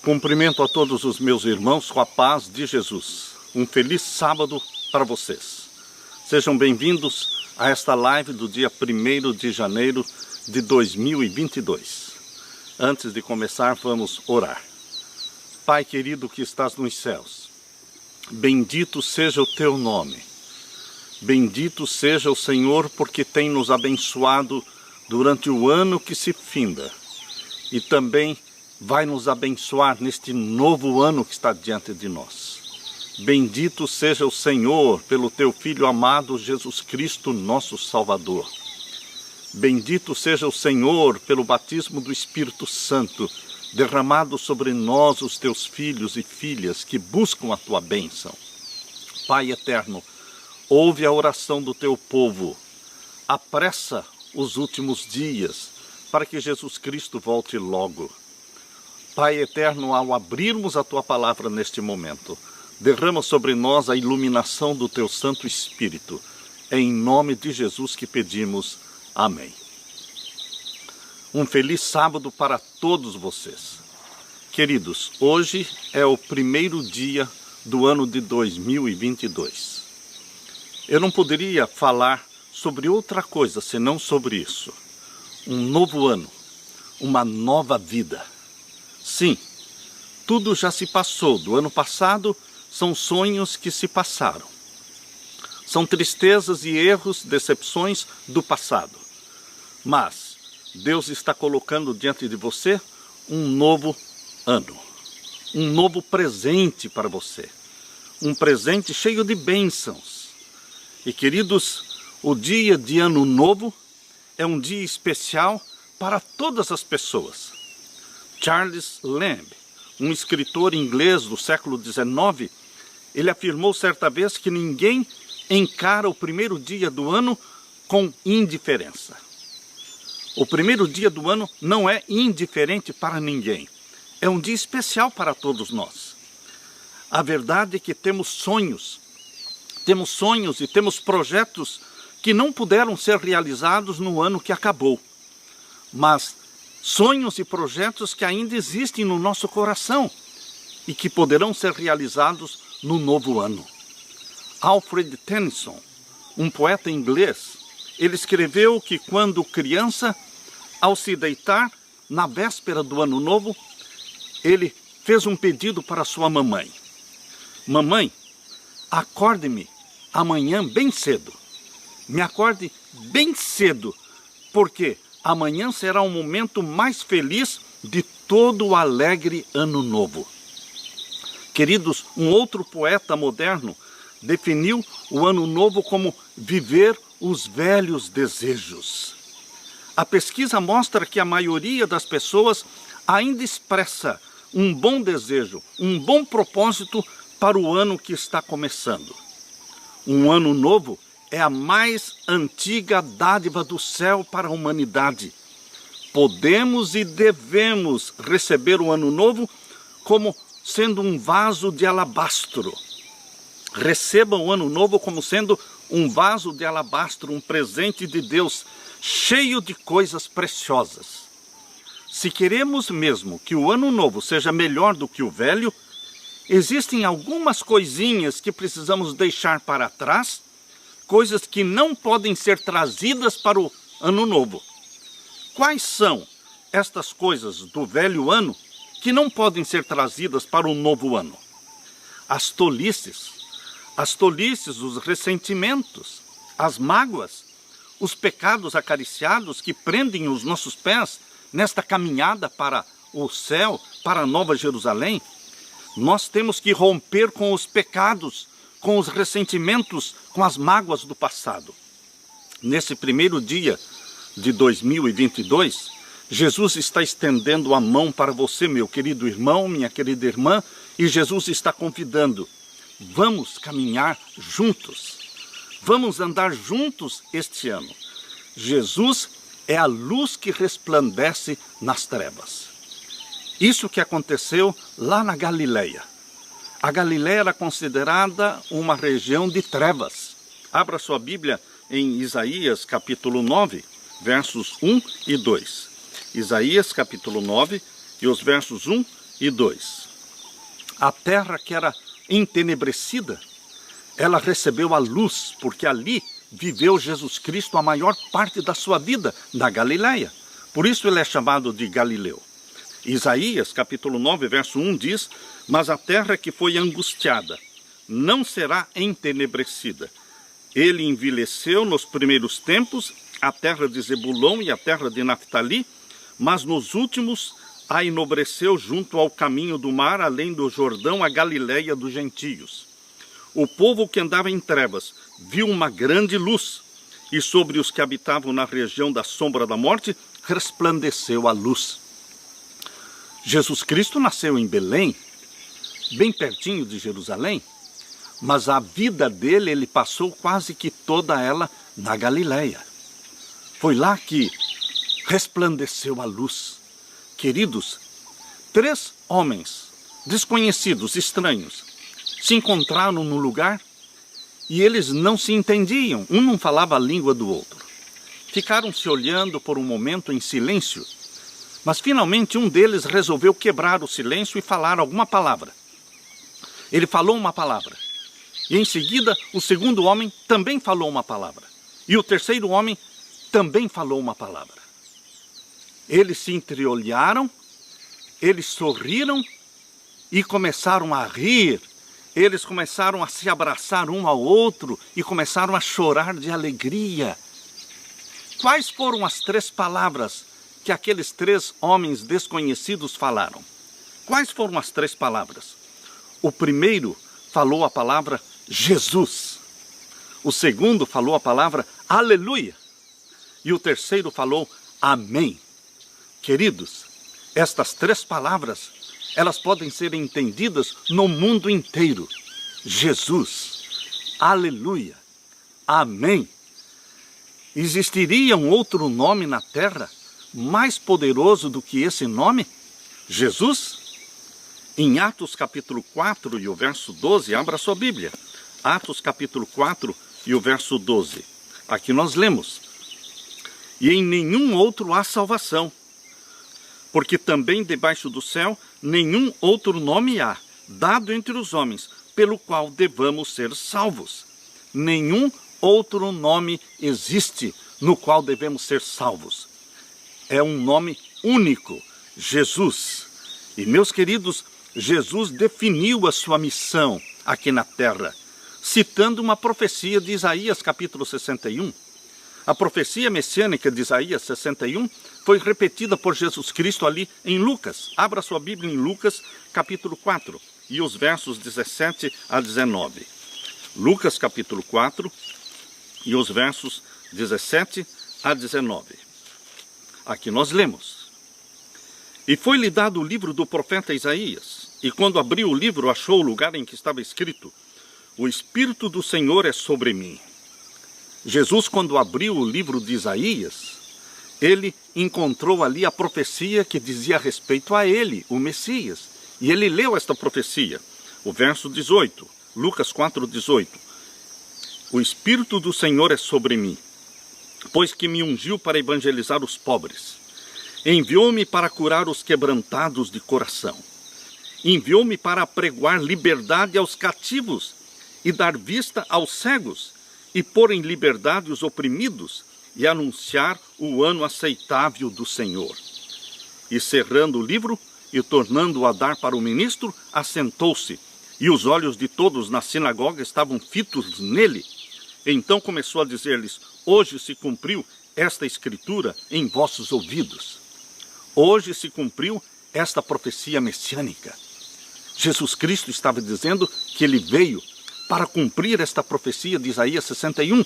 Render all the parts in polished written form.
Cumprimento a todos os meus irmãos com a paz de Jesus. Um feliz sábado para vocês. Sejam bem-vindos a esta live do dia 1º de janeiro de 2022. Antes de começar, vamos orar. Pai querido que estás nos céus, bendito seja o teu nome. Bendito seja o Senhor porque tem nos abençoado durante o ano que se finda e também vai nos abençoar neste novo ano que está diante de nós. Bendito seja o Senhor pelo teu Filho amado Jesus Cristo, nosso Salvador. Bendito seja o Senhor pelo batismo do Espírito Santo, derramado sobre nós, os teus filhos e filhas que buscam a tua bênção. Pai eterno, ouve a oração do teu povo. Apressa os últimos dias para que Jesus Cristo volte logo. Pai eterno, ao abrirmos a tua palavra neste momento, derrama sobre nós a iluminação do teu Santo Espírito. É em nome de Jesus que pedimos. Amém. Um feliz sábado para todos vocês. Queridos, hoje é o primeiro dia do ano de 2022. Eu não poderia falar sobre outra coisa senão sobre isso. Um novo ano, uma nova vida. Sim, tudo já se passou do ano passado, são sonhos que se passaram. São tristezas e erros, decepções do passado. Mas Deus está colocando diante de você um novo ano. Um novo presente para você. Um presente cheio de bênçãos. E queridos, o dia de Ano Novo é um dia especial para todas as pessoas. Charles Lamb, um escritor inglês do século XIX, ele afirmou certa vez que ninguém encara o primeiro dia do ano com indiferença. O primeiro dia do ano não é indiferente para ninguém. É um dia especial para todos nós. A verdade é que temos sonhos e temos projetos que não puderam ser realizados no ano que acabou. Mas sonhos e projetos que ainda existem no nosso coração e que poderão ser realizados no novo ano. Alfred Tennyson, um poeta inglês, ele escreveu que quando criança, ao se deitar na véspera do ano novo, ele fez um pedido para sua mamãe. Mamãe, acorde-me amanhã bem cedo. Me acorde bem cedo, porque amanhã será o momento mais feliz de todo o alegre ano novo. Queridos, um outro poeta moderno definiu o ano novo como viver os velhos desejos. A pesquisa mostra que a maioria das pessoas ainda expressa um bom desejo, um bom propósito para o ano que está começando. Um ano novo é a mais antiga dádiva do céu para a humanidade. Podemos e devemos receber o ano novo como sendo um vaso de alabastro. Receba o ano novo como sendo um vaso de alabastro, um presente de Deus, cheio de coisas preciosas. Se queremos mesmo que o ano novo seja melhor do que o velho, existem algumas coisinhas que precisamos deixar para trás, coisas que não podem ser trazidas para o ano novo. Quais são estas coisas do velho ano que não podem ser trazidas para o novo ano? As tolices, os ressentimentos, as mágoas, os pecados acariciados que prendem os nossos pés nesta caminhada para o céu, para a Nova Jerusalém. Nós temos que romper com os pecados, com os ressentimentos, com as mágoas do passado. Nesse primeiro dia de 2022, Jesus está estendendo a mão para você, meu querido irmão, minha querida irmã, e Jesus está convidando. Vamos caminhar juntos. Vamos andar juntos este ano. Jesus é a luz que resplandece nas trevas. Isso que aconteceu lá na Galileia. A Galileia era considerada uma região de trevas. Abra sua Bíblia em Isaías capítulo 9, versos 1 e 2. Isaías capítulo 9 e os versos 1 e 2. A terra que era entenebrecida, ela recebeu a luz, porque ali viveu Jesus Cristo a maior parte da sua vida, na Galileia. Por isso ele é chamado de Galileu. Isaías, capítulo 9, verso 1 diz: mas a terra que foi angustiada não será entenebrecida. Ele envelheceu nos primeiros tempos, a terra de Zebulon e a terra de Naftali, mas nos últimos a enobreceu junto ao caminho do mar, além do Jordão, a Galileia dos gentios. O povo que andava em trevas viu uma grande luz, e sobre os que habitavam na região da sombra da morte resplandeceu a luz. Jesus Cristo nasceu em Belém, bem pertinho de Jerusalém, mas a vida dele, ele passou quase que toda ela na Galileia. Foi lá que resplandeceu a luz. Queridos, 3 homens desconhecidos, estranhos, se encontraram no lugar e eles não se entendiam. Um não falava a língua do outro. Ficaram se olhando por um momento em silêncio, mas finalmente um deles resolveu quebrar o silêncio e falar alguma palavra. Ele falou uma palavra. E em seguida, o segundo homem também falou uma palavra. E o terceiro homem também falou uma palavra. Eles se entreolharam, eles sorriram e começaram a rir. Eles começaram a se abraçar um ao outro e começaram a chorar de alegria. Quais foram as 3 palavras que aqueles 3 homens desconhecidos falaram? Quais foram as 3 palavras? O primeiro falou a palavra Jesus. O segundo falou a palavra aleluia. E o terceiro falou amém. Queridos, estas 3 palavras, elas podem ser entendidas no mundo inteiro. Jesus, aleluia, amém. Existiria um outro nome na terra mais poderoso do que esse nome? Jesus? Em Atos capítulo 4 e o verso 12, abra sua Bíblia. Atos capítulo 4 e o verso 12. Aqui nós lemos: e em nenhum outro há salvação, porque também debaixo do céu nenhum outro nome há, dado entre os homens, pelo qual devamos ser salvos. Nenhum outro nome existe no qual devemos ser salvos. É um nome único, Jesus. E meus queridos, Jesus definiu a sua missão aqui na terra, citando uma profecia de Isaías capítulo 61. A profecia messiânica de Isaías 61 foi repetida por Jesus Cristo ali em Lucas. Abra sua Bíblia em Lucas capítulo 4 e os versos 17 a 19. Lucas capítulo 4 e os versos 17 a 19. Aqui nós lemos: e foi-lhe dado o livro do profeta Isaías, e quando abriu o livro achou o lugar em que estava escrito: o Espírito do Senhor é sobre mim. Jesus, quando abriu o livro de Isaías, ele encontrou ali a profecia que dizia a respeito a ele, o Messias. E ele leu esta profecia, o verso 18, Lucas 4, 18. O Espírito do Senhor é sobre mim, pois que me ungiu para evangelizar os pobres. Enviou-me para curar os quebrantados de coração. Enviou-me para apregoar liberdade aos cativos e dar vista aos cegos, e pôr em liberdade os oprimidos, e anunciar o ano aceitável do Senhor. E cerrando o livro, e tornando-o a dar para o ministro, assentou-se, e os olhos de todos na sinagoga estavam fitos nele. Então começou a dizer-lhes: hoje se cumpriu esta escritura em vossos ouvidos. Hoje se cumpriu esta profecia messiânica. Jesus Cristo estava dizendo que ele veio para cumprir esta profecia de Isaías 61.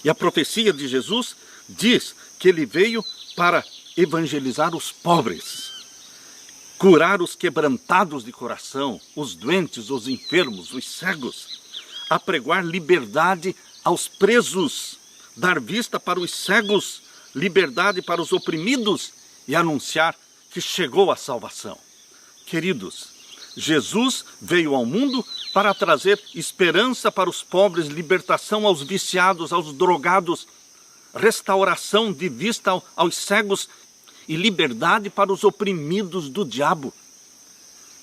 E a profecia de Jesus diz que ele veio para evangelizar os pobres, curar os quebrantados de coração, os doentes, os enfermos, os cegos, apregoar liberdade aos presos, dar vista para os cegos, liberdade para os oprimidos e anunciar que chegou a salvação. Queridos, Jesus veio ao mundo para trazer esperança para os pobres, libertação aos viciados, aos drogados, restauração de vista aos cegos e liberdade para os oprimidos do diabo.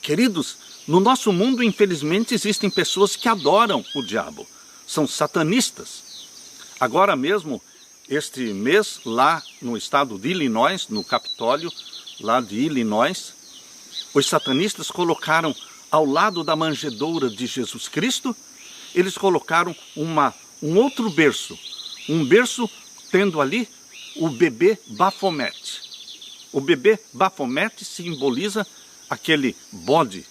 Queridos, no nosso mundo, infelizmente, existem pessoas que adoram o diabo. São satanistas. Agora mesmo, este mês, lá no estado de Illinois, no Capitólio, lá de Illinois, os satanistas colocaram ao lado da manjedoura de Jesus Cristo, eles colocaram um outro berço. Um berço tendo ali o bebê Baphomet. O bebê Baphomet simboliza aquele bode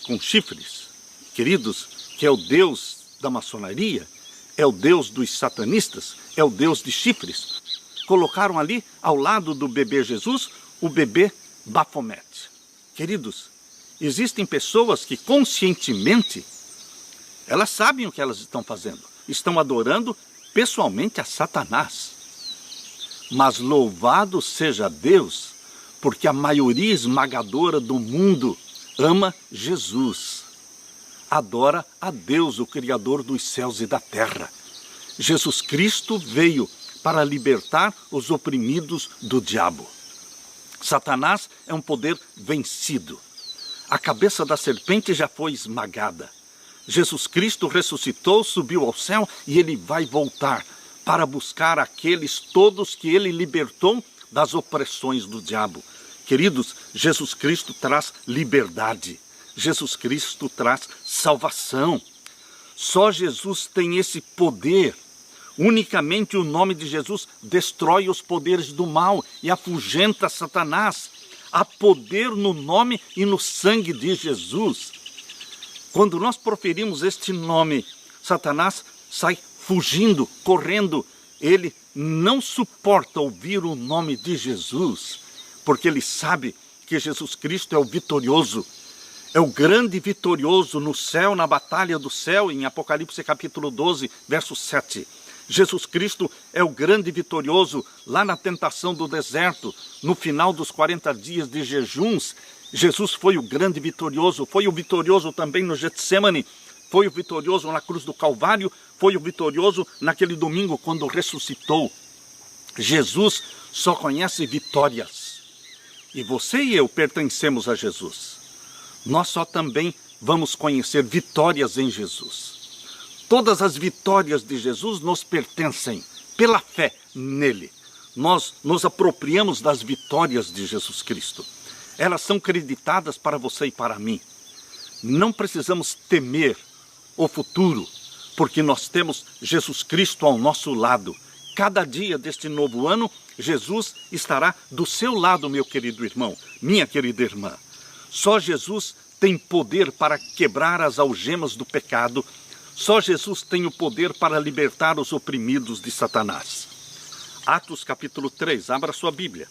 com chifres, queridos, que é o Deus da maçonaria, é o Deus dos satanistas, é o Deus de chifres. Colocaram ali, ao lado do bebê Jesus, o bebê Baphomet. Queridos, existem pessoas que conscientemente, elas sabem o que elas estão fazendo. Estão adorando pessoalmente a Satanás. Mas louvado seja Deus, porque a maioria esmagadora do mundo ama Jesus. Adora a Deus, o Criador dos céus e da terra. Jesus Cristo veio para libertar os oprimidos do diabo. Satanás é um poder vencido. A cabeça da serpente já foi esmagada. Jesus Cristo ressuscitou, subiu ao céu e ele vai voltar para buscar aqueles todos que ele libertou das opressões do diabo. Queridos, Jesus Cristo traz liberdade. Jesus Cristo traz salvação. Só Jesus tem esse poder. Unicamente o nome de Jesus destrói os poderes do mal e afugenta Satanás. Há poder no nome e no sangue de Jesus. Quando nós proferimos este nome, Satanás sai fugindo, correndo. Ele não suporta ouvir o nome de Jesus, porque ele sabe que Jesus Cristo é o vitorioso. É o grande vitorioso no céu, na batalha do céu, em Apocalipse capítulo 12, verso 7. Jesus Cristo é o grande vitorioso lá na tentação do deserto, no final dos 40 dias de jejuns. Jesus foi o grande vitorioso, foi o vitorioso também no Getsemane, foi o vitorioso na cruz do Calvário, foi o vitorioso naquele domingo quando ressuscitou. Jesus só conhece vitórias. E você e eu pertencemos a Jesus. Nós só também vamos conhecer vitórias em Jesus. Todas as vitórias de Jesus nos pertencem pela fé nele. Nós nos apropriamos das vitórias de Jesus Cristo. Elas são creditadas para você e para mim. Não precisamos temer o futuro, porque nós temos Jesus Cristo ao nosso lado. Cada dia deste novo ano, Jesus estará do seu lado, meu querido irmão, minha querida irmã. Só Jesus tem poder para quebrar as algemas do pecado. Só Jesus tem o poder para libertar os oprimidos de Satanás. Atos capítulo 3, abra sua Bíblia.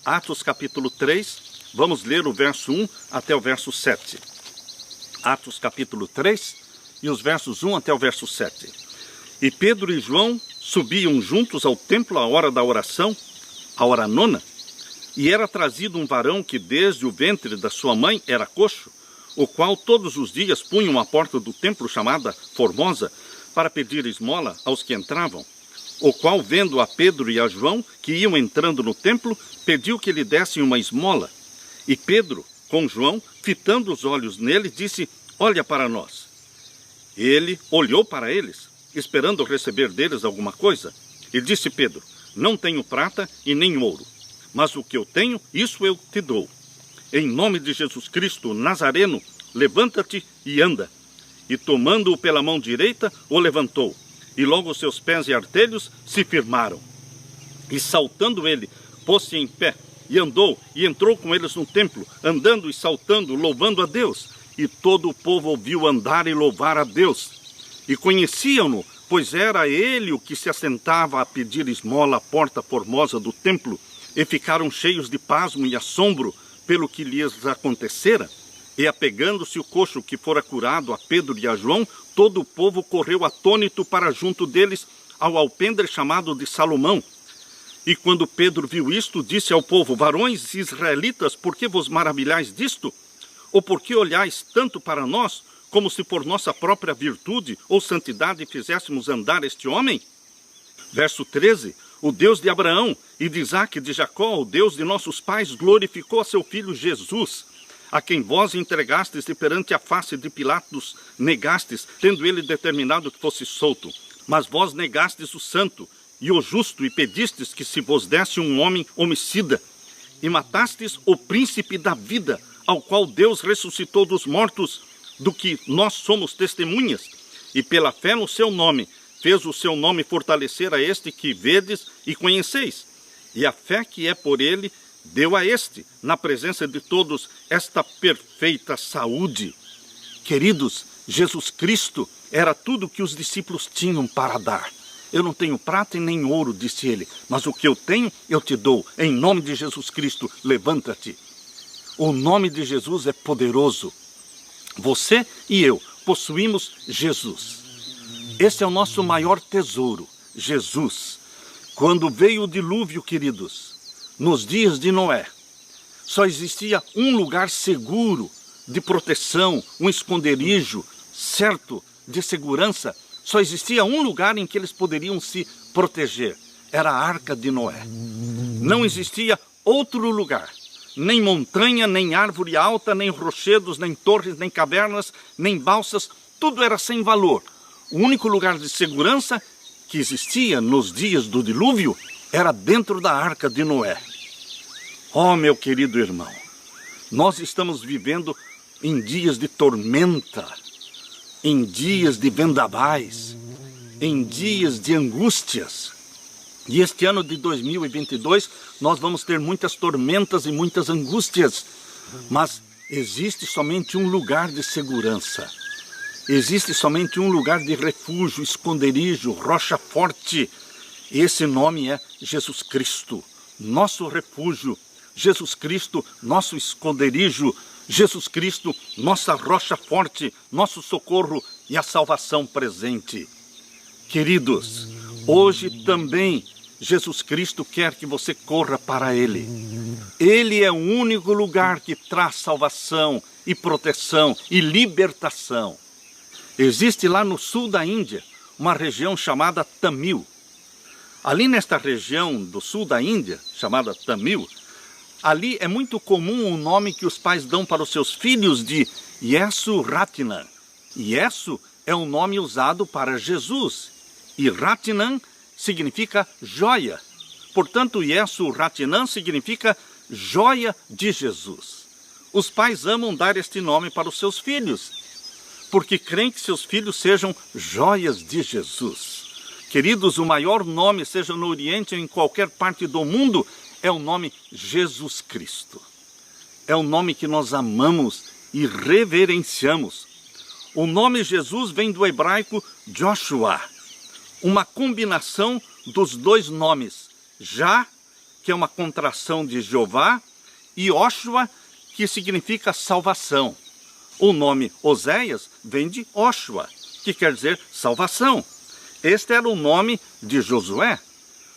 Atos capítulo 3, vamos ler o verso 1 até o verso 7. Atos capítulo 3 e os versos 1 até o verso 7. E Pedro e João subiam juntos ao templo à hora da oração, a hora nona, e era trazido um varão que desde o ventre da sua mãe era coxo, o qual todos os dias punham à porta do templo chamada Formosa, para pedir esmola aos que entravam, o qual, vendo a Pedro e a João, que iam entrando no templo, pediu que lhe dessem uma esmola. E Pedro, com João, fitando os olhos nele, disse: olha para nós. Ele olhou para eles, esperando receber deles alguma coisa. E disse Pedro: não tenho prata e nem ouro, mas o que eu tenho, isso eu te dou. Em nome de Jesus Cristo Nazareno, levanta-te e anda. E tomando-o pela mão direita, o levantou. E logo os seus pés e artelhos se firmaram. E saltando ele, pôs-se em pé, e andou, e entrou com eles no templo, andando e saltando, louvando a Deus. E todo o povo ouviu andar e louvar a Deus. E conheciam-no, pois era ele o que se assentava a pedir esmola à porta formosa do templo. E ficaram cheios de pasmo e assombro pelo que lhes acontecera. E apegando-se o coxo que fora curado a Pedro e a João, todo o povo correu atônito para junto deles ao alpendre chamado de Salomão. E quando Pedro viu isto, disse ao povo: varões israelitas, por que vos maravilhais disto? Ou por que olhais tanto para nós, como se por nossa própria virtude ou santidade fizéssemos andar este homem? Verso 13. O Deus de Abraão e de Isaque e de Jacó, o Deus de nossos pais, glorificou a seu filho Jesus, a quem vós entregastes e perante a face de Pilatos negastes, tendo ele determinado que fosse solto. Mas vós negastes o santo e o justo e pedistes que se vos desse um homem homicida, e matastes o príncipe da vida, ao qual Deus ressuscitou dos mortos, do que nós somos testemunhas, e pela fé no seu nome, fez o seu nome fortalecer a este que vedes e conheceis. E a fé que é por ele, deu a este, na presença de todos, esta perfeita saúde. Queridos, Jesus Cristo era tudo que os discípulos tinham para dar. Eu não tenho prata e nem ouro, disse ele, mas o que eu tenho, eu te dou. Em nome de Jesus Cristo, levanta-te. O nome de Jesus é poderoso. Você e eu possuímos Jesus. Esse é o nosso maior tesouro, Jesus. Quando veio o dilúvio, queridos, nos dias de Noé, só existia um lugar seguro de proteção, um esconderijo certo de segurança. Só existia um lugar em que eles poderiam se proteger. Era a Arca de Noé. Não existia outro lugar. Nem montanha, nem árvore alta, nem rochedos, nem torres, nem cavernas, nem balsas. Tudo era sem valor. O único lugar de segurança que existia nos dias do dilúvio era dentro da Arca de Noé. Oh, meu querido irmão, nós estamos vivendo em dias de tormenta, em dias de vendavais, em dias de angústias. E este ano de 2022, nós vamos ter muitas tormentas e muitas angústias. Mas existe somente um lugar de segurança. Existe somente um lugar de refúgio, esconderijo, rocha forte. E esse nome é Jesus Cristo, nosso refúgio. Jesus Cristo, nosso esconderijo. Jesus Cristo, nossa rocha forte, nosso socorro e a salvação presente. Queridos, hoje também Jesus Cristo quer que você corra para Ele. Ele é o único lugar que traz salvação e proteção e libertação. Existe lá no sul da Índia uma região chamada Tamil. Ali nesta região do sul da Índia, chamada Tamil, ali é muito comum o nome que os pais dão para os seus filhos de Yesu Ratnam. Yesu é um nome usado para Jesus e Ratnam significa joia. Portanto, Yesu Ratnam significa joia de Jesus. Os pais amam dar este nome para os seus filhos, porque creem que seus filhos sejam joias de Jesus. Queridos, o maior nome, seja no Oriente ou em qualquer parte do mundo, é o nome Jesus Cristo. É o nome que nós amamos e reverenciamos. O nome Jesus vem do hebraico Joshua, uma combinação dos dois nomes, Já, que é uma contração de Jeová, e Oshua, que significa salvação. O nome Oséias vem de Oshua, que quer dizer salvação. Este era o nome de Josué.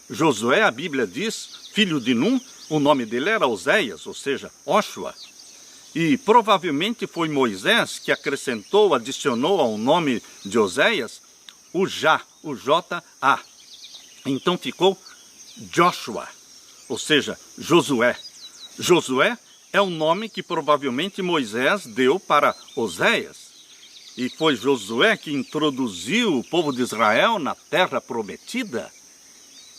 Josué, a Bíblia diz, filho de Num, o nome dele era Oséias, ou seja, Oshua. E provavelmente foi Moisés que acrescentou, adicionou ao nome de Oséias o Já, o J-A. Então ficou Joshua, ou seja, Josué. Josué é o nome que provavelmente Moisés deu para Oséias. E foi Josué que introduziu o povo de Israel na terra prometida.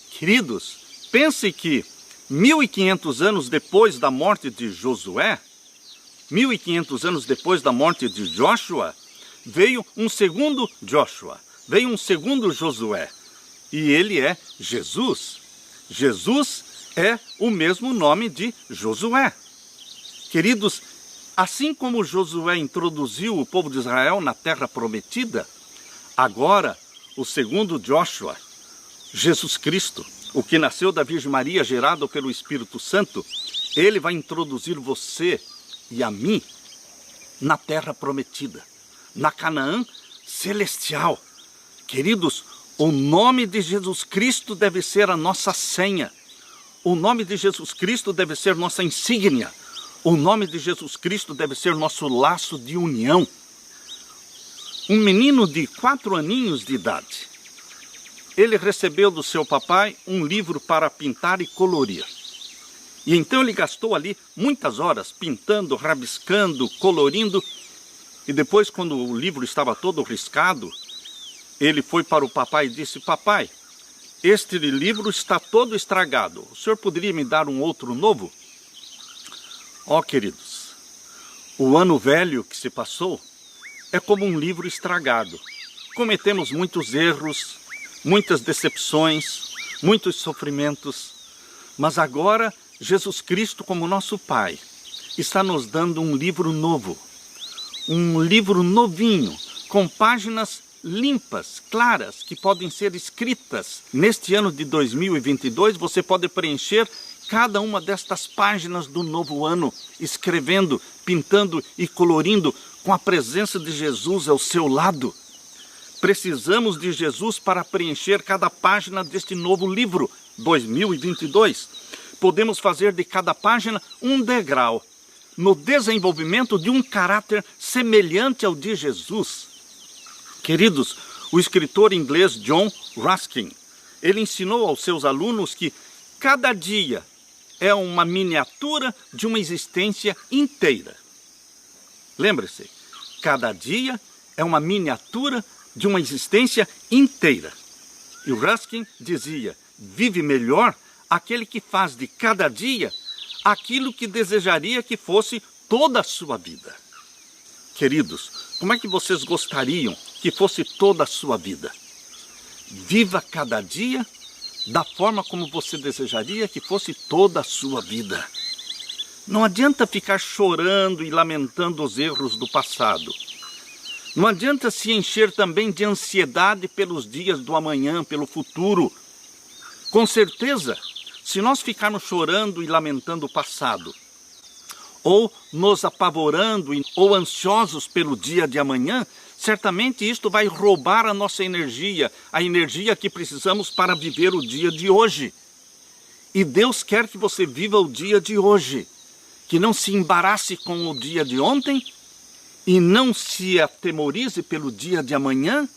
Queridos, pense que 1500 anos depois da morte de Josué, 1500 anos depois da morte de Joshua, veio um segundo Joshua, veio um segundo Josué. E ele é Jesus. Jesus é o mesmo nome de Josué. Queridos, assim como Josué introduziu o povo de Israel na terra prometida, agora o segundo Joshua, Jesus Cristo, o que nasceu da Virgem Maria, gerado pelo Espírito Santo, ele vai introduzir você e a mim na terra prometida, na Canaã celestial. Queridos, o nome de Jesus Cristo deve ser a nossa senha. O nome de Jesus Cristo deve ser nossa insígnia. O nome de Jesus Cristo deve ser nosso laço de união. Um menino de 4 aninhos de idade, ele recebeu do seu papai um livro para pintar e colorir. E então ele gastou ali muitas horas pintando, rabiscando, colorindo. E depois, quando o livro estava todo riscado, ele foi para o papai e disse: papai, este livro está todo estragado. O senhor poderia me dar um outro novo? Ó, queridos, o ano velho que se passou é como um livro estragado. Cometemos muitos erros, muitas decepções, muitos sofrimentos. Mas agora, Jesus Cristo, como nosso Pai, está nos dando um livro novo. Um livro novinho, com páginas limpas, claras, que podem ser escritas. Neste ano de 2022, você pode preencher cada uma destas páginas do novo ano, escrevendo, pintando e colorindo, com a presença de Jesus ao seu lado. Precisamos de Jesus para preencher cada página deste novo livro, 2022. Podemos fazer de cada página um degrau no desenvolvimento de um caráter semelhante ao de Jesus. Queridos, o escritor inglês John Ruskin, ele ensinou aos seus alunos que cada dia é uma miniatura de uma existência inteira. Lembre-se, cada dia é uma miniatura de uma existência inteira. E o Ruskin dizia: vive melhor aquele que faz de cada dia aquilo que desejaria que fosse toda a sua vida. Queridos, como é que vocês gostariam que fosse toda a sua vida? Viva cada dia da forma como você desejaria que fosse toda a sua vida. Não adianta ficar chorando e lamentando os erros do passado. Não adianta se encher também de ansiedade pelos dias do amanhã, pelo futuro. Com certeza, se nós ficarmos chorando e lamentando o passado, ou nos apavorando ou ansiosos pelo dia de amanhã, certamente isto vai roubar a nossa energia, a energia que precisamos para viver o dia de hoje. E Deus quer que você viva o dia de hoje, que não se embarace com o dia de ontem e não se atemorize pelo dia de amanhã,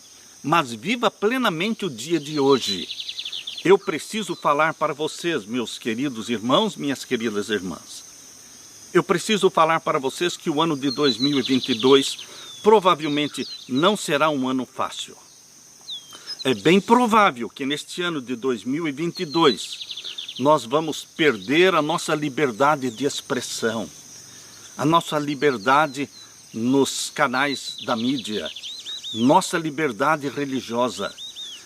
mas viva plenamente o dia de hoje. Eu preciso falar para vocês, meus queridos irmãos, minhas queridas irmãs. Eu preciso falar para vocês que o ano de 2022 provavelmente não será um ano fácil. É bem provável que neste ano de 2022 nós vamos perder a nossa liberdade de expressão, a nossa liberdade nos canais da mídia, nossa liberdade religiosa.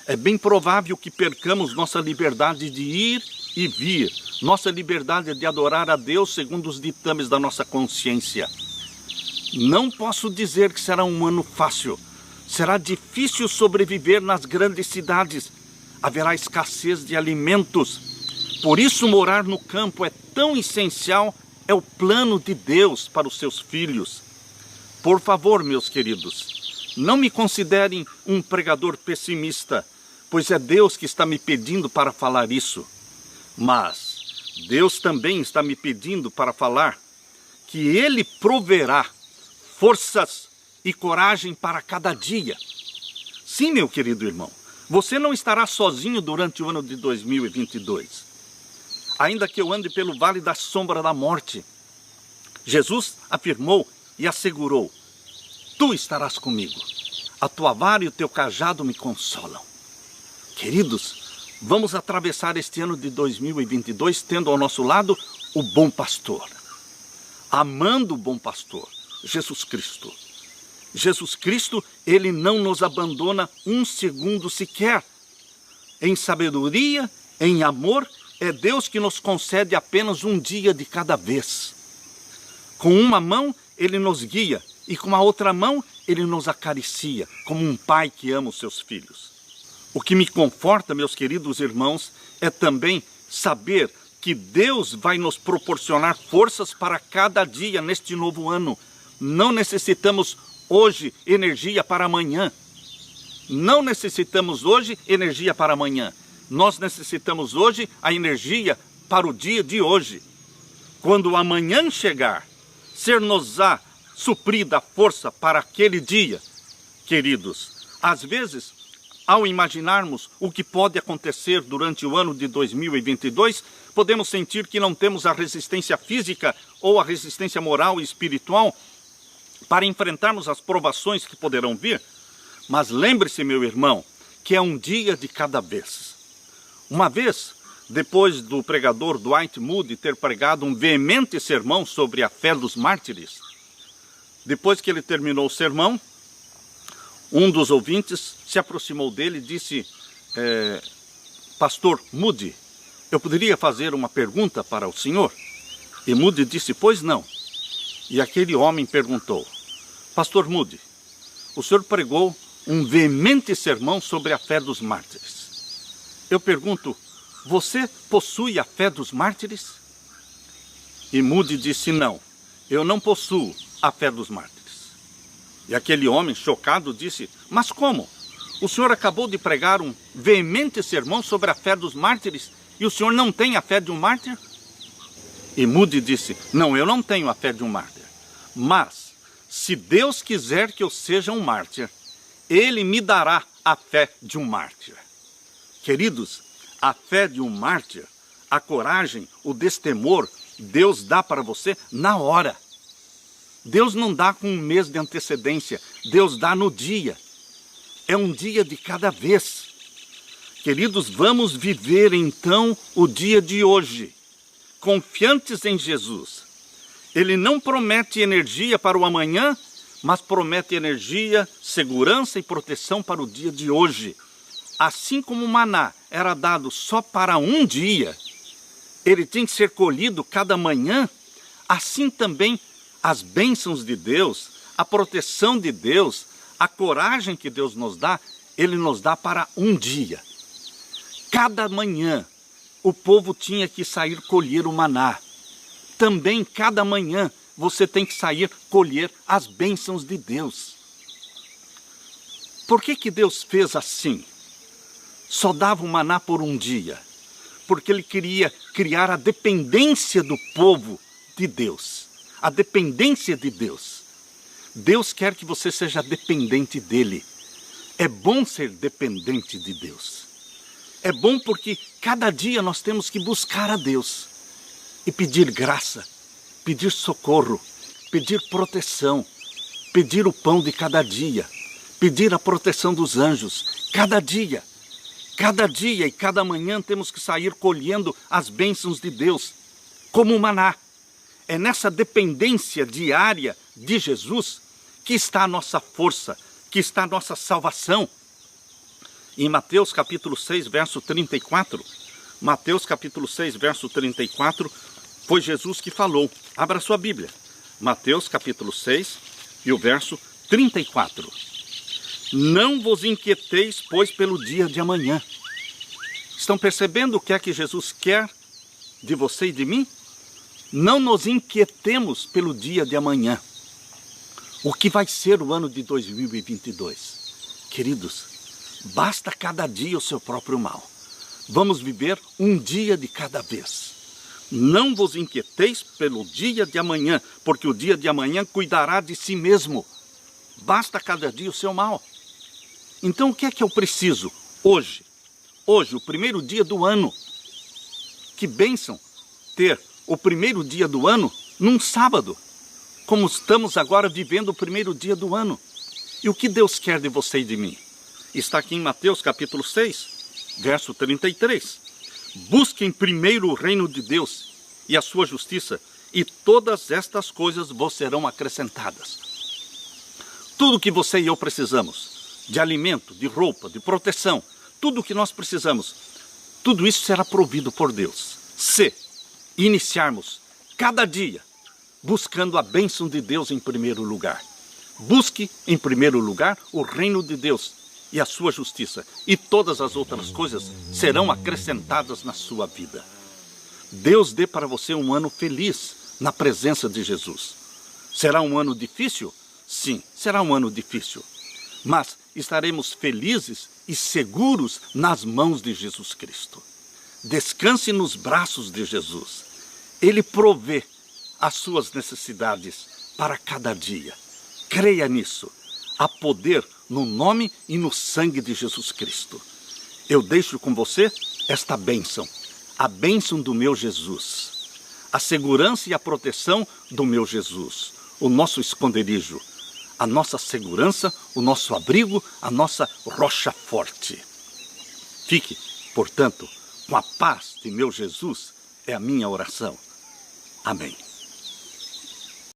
É bem provável que percamos nossa liberdade de ir e vir, nossa liberdade de adorar a Deus segundo os ditames da nossa consciência. Não posso dizer que será um ano fácil. Será difícil sobreviver nas grandes cidades. Haverá escassez de alimentos. Por isso, morar no campo é tão essencial, é o plano de Deus para os seus filhos. Por favor, meus queridos, não me considerem um pregador pessimista, pois é Deus que está me pedindo para falar isso. Mas Deus também está me pedindo para falar que Ele proverá forças e coragem para cada dia. Sim, meu querido irmão, você não estará sozinho durante o ano de 2022. Ainda que eu ande pelo vale da sombra da morte, Jesus afirmou e assegurou: tu estarás comigo, a tua vara e o teu cajado me consolam. Queridos, vamos atravessar este ano de 2022 tendo ao nosso lado o bom pastor, amando o bom pastor, Jesus Cristo. Jesus Cristo, Ele não nos abandona um segundo sequer. Em sabedoria, em amor, é Deus que nos concede apenas um dia de cada vez. Com uma mão, Ele nos guia, e com a outra mão, Ele nos acaricia, como um pai que ama os seus filhos. O que me conforta, meus queridos irmãos, é também saber que Deus vai nos proporcionar forças para cada dia neste novo ano. Não necessitamos hoje energia para amanhã. Não necessitamos hoje energia para amanhã. Nós necessitamos hoje a energia para o dia de hoje. Quando o amanhã chegar, ser-nos-á suprida a força para aquele dia. Queridos, às vezes Ao imaginarmos o que pode acontecer durante o ano de 2022, podemos sentir que não temos a resistência física ou a resistência moral e espiritual para enfrentarmos as provações que poderão vir. Mas lembre-se, meu irmão, que é um dia de cada vez. Uma vez, depois do pregador Dwight Moody ter pregado um veemente sermão sobre a fé dos mártires, depois que ele terminou o sermão, um dos ouvintes se aproximou dele e disse: Pastor Moody, eu poderia fazer uma pergunta para o senhor? E Moody disse: pois não. E aquele homem perguntou: Pastor Moody, o senhor pregou um veemente sermão sobre a fé dos mártires. Eu pergunto, você possui a fé dos mártires? E Moody disse: não, eu não possuo a fé dos mártires. E aquele homem, chocado, disse: mas como? O senhor acabou de pregar um veemente sermão sobre a fé dos mártires e o senhor não tem a fé de um mártir? E Moody disse: não, eu não tenho a fé de um mártir. Mas, se Deus quiser que eu seja um mártir, Ele me dará a fé de um mártir. Queridos, a fé de um mártir, a coragem, o destemor, Deus dá para você na hora. Deus não dá com um mês de antecedência, Deus dá no dia. É um dia de cada vez. Queridos, vamos viver então o dia de hoje, confiantes em Jesus. Ele não promete energia para o amanhã, mas promete energia, segurança e proteção para o dia de hoje. Assim como o maná era dado só para um dia, ele tem que ser colhido cada manhã, assim também as bênçãos de Deus, a proteção de Deus, a coragem que Deus nos dá, Ele nos dá para um dia. Cada manhã o povo tinha que sair colher o maná. Também cada manhã você tem que sair colher as bênçãos de Deus. Por que Deus fez assim? Só dava o maná por um dia. Porque Ele queria criar a dependência do povo de Deus. A dependência de Deus. Deus quer que você seja dependente dEle. É bom ser dependente de Deus. É bom porque cada dia nós temos que buscar a Deus. E pedir graça, pedir socorro, pedir proteção, pedir o pão de cada dia, pedir a proteção dos anjos, cada dia. Cada dia e cada manhã temos que sair colhendo as bênçãos de Deus, como o maná. É nessa dependência diária de Jesus que está a nossa força, que está a nossa salvação. Em Mateus capítulo 6, verso 34, Mateus capítulo 6, verso 34, foi Jesus que falou. Abra sua Bíblia. Mateus capítulo 6 e o verso 34. Não vos inquieteis, pois, pelo dia de amanhã. Estão percebendo o que é que Jesus quer de você e de mim? Não nos inquietemos pelo dia de amanhã. O que vai ser o ano de 2022? Queridos, basta cada dia o seu próprio mal. Vamos viver um dia de cada vez. Não vos inquieteis pelo dia de amanhã, porque o dia de amanhã cuidará de si mesmo. Basta cada dia o seu mal. Então o que é que eu preciso hoje? Hoje, o primeiro dia do ano. Que bênção ter o primeiro dia do ano num sábado, como estamos agora vivendo o primeiro dia do ano. E o que Deus quer de você e de mim? Está aqui em Mateus capítulo 6, verso 33. Busquem primeiro o reino de Deus e a sua justiça, e todas estas coisas vos serão acrescentadas. Tudo que você e eu precisamos, de alimento, de roupa, de proteção, tudo o que nós precisamos, tudo isso será provido por Deus. Se iniciarmos cada dia buscando a bênção de Deus em primeiro lugar. Busque em primeiro lugar o reino de Deus e a sua justiça, e todas as outras coisas serão acrescentadas na sua vida. Deus dê para você um ano feliz na presença de Jesus. Será um ano difícil? Sim, será um ano difícil. Mas estaremos felizes e seguros nas mãos de Jesus Cristo. Descanse nos braços de Jesus. Ele provê as suas necessidades para cada dia. Creia nisso. Há poder no nome e no sangue de Jesus Cristo. Eu deixo com você esta bênção, a bênção do meu Jesus, a segurança e a proteção do meu Jesus, o nosso esconderijo, a nossa segurança, o nosso abrigo, a nossa rocha forte. Fique, portanto, com a paz de meu Jesus, é a minha oração. Amém.